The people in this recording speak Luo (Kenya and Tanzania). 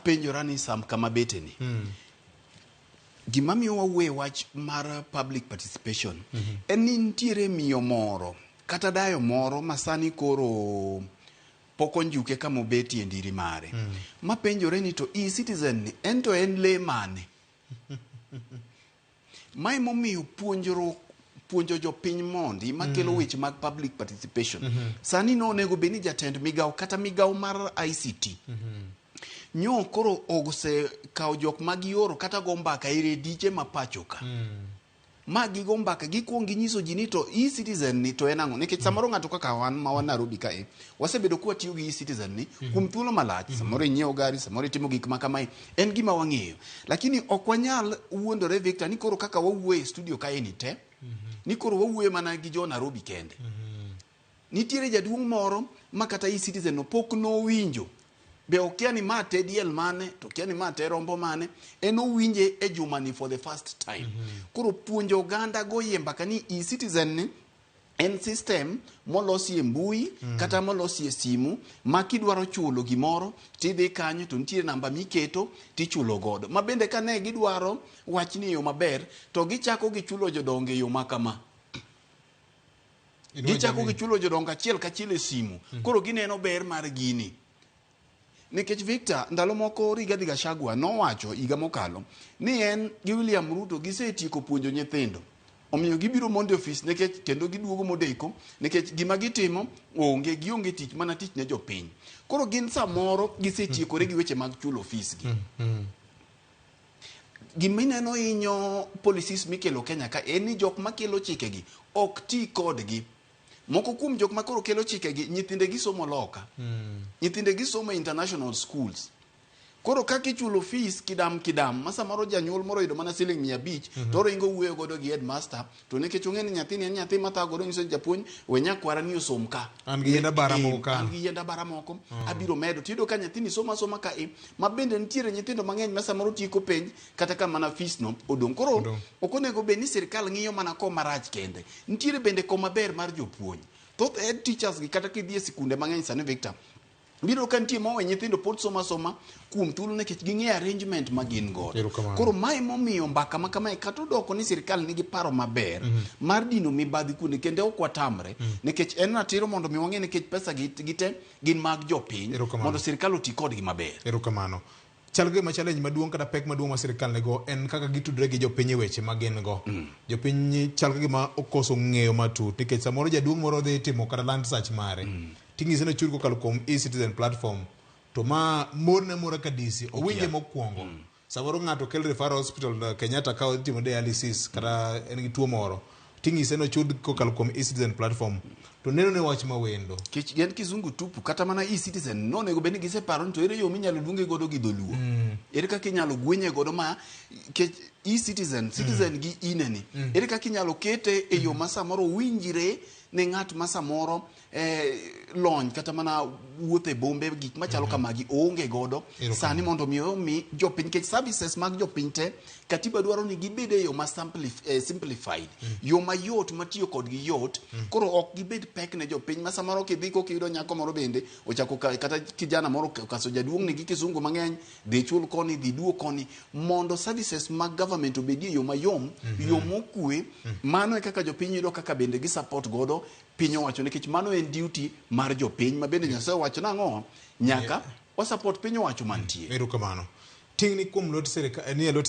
apenjora ni sam kama beteni gimamiyo wawe wach mar public participation en ni nitiere miyo moro kata dayo moro masani koro poko njuke kama obeti e ndiri mare mapenjore ni to e-citizen ni en le mane mai momiyo puonjo jopiny mondi makelo weche mag public participation sani no onego beni jatend migao kata migao mar ICT nyo koro ogse kao jok magioro kata go mbaka e rediche mapachoka ma gigo mbaka gikuong ginyiso ji ni to e-citizen ni to en ang'o nikech samoro ng'ato kaka wan ma wan Nairobi kae wasebedo kuwa tiyo gi e-citizen ni kuom thuolo malach samoro inyiewo gari samoro itimo gik ma kamae en gima wang'eyo lakini ok wanyal wuondore Victor ni koro kaka wawuoyo e studio kae ni te ni koro wawuoyo mana gi jo Nairobi kende nitiere jaduong' moro ma kata e-citizen no pok nowinjo be okia ni ma te diel mane to okia ni ma te rombo mane en owinje e jumani for the first time koro puonjo oganda go mbaka ni e-citizen ni en system molosi e mbui kata molosi e simu ma kidwaro chulo gimoro tidhi kanyo to nitiere namba miketo tichulo godo ma bende kane gidwaro wachni yo maber to gichako gichulo jodonge yo makama gichako gichulo jodongo achiel kachiel e simu koro gineno ber mar gini nikech Victor ndalo moko Rigathi Gachagua nowacho higa mokalo ni en gi William Ruto gisetieko puonjo nyithindo omiyo gibiro monde office nikech kendo giduogo modeko nikech gima gitimo gionge tich mana tich ne jopiny koro gin samoro gisetiekore gi weche mag chulo office gi gimineno hinyo policies mikelo Kenya ka en ni jok makelo chike gi ok ti kodgi moko kuom jok makoro kelo chike gi nyithinde gi somo loka nyithinde gi somo international schools koro kaka ichulo fees kidam ma samoro janyuol moro yudo mana siling 500 to ringo wuoyo godo gi headmaster to nikech ong'e ni nyathini en nyathi mathagodo nyiso japuonj we nyakwara ni osom ka an gi yenda bara moko abiro medo tiyudo ka nyathini soma ka ma bende nitiere nyithindo mang'eny ma samoro tieko penj kata ka mana fees no odong' koro ok onego bed ni sirkal ng'iyo mana koma rach kende nitiere bende koma ber mar jopuonj thoth head teachers gi kata kidhi e sikunde mang'eny sani Victor biro ka nitie mowe nyithindo pod soma kuom thuolo nikech ging'e arrangement ma gin godo koro mae momiyo mbaka ma kamae kata odoko ni sirkal nigi paro maber mar dino mibadhi kuonde kende ok watamre nikech en ratiro mondo mi wang'e nikech pesa gite gin mag jopiny mondo sirkal oti kodgi maber. Erokamano. Chal gima challenge maduong' kata pek maduong' ma sirkal nego en kaka gitudre gi jopiny e weche ma gin go. Jopiny chal gima okoso ng'eyo matut nikech samoro jaduong' moro dhi timo kata land search mare ting'ise no chul kokalo kuom e-citizen platform to ma morne mora kadisi owinje mokwongo samoro ng'ato kel referral hospital Kenyatta ka timo dialysis kata en gi tuo moro ting'ise no chud kokalo kuom e-citizen platform to neno ne wach ma wendo kich gen kizungu tupu kata mana e-citizen no nego beni gise paro to ere yo minyalo luonge godo gi dholuo ere kaka inyalo gwenye godo ma e-citizen citizen gi ineni ere kaka inyalo kete e yo ma samoro winjire ne ng'at ma samoro lony kata mana wuothe bombe gik machalo kamagi oonge godo sani mondo mi jopiny kech services mag jopiny te katiba dwaro ni gibede yo ma simplified yo mayot matiyo kodgi yot koro ok gibed pek ne jopiny ma samoro kidhi kokiyudo nyako moro bende ochako kata kijana moro kaso jaduong' ni gi kisungu mang'eny dhi chul koni dhi duo koni mondo services mag government obedie yo mayom yo mokue mano e kaka jopiny yudo kaka bende gi support godo piny owacho nikech mano en duty mar jopiny ma bende Nyasaye owacho nang'o nyaka wa support piny owacho mantie. Erokamano. Ting' ni kuom lot sirkal ni lot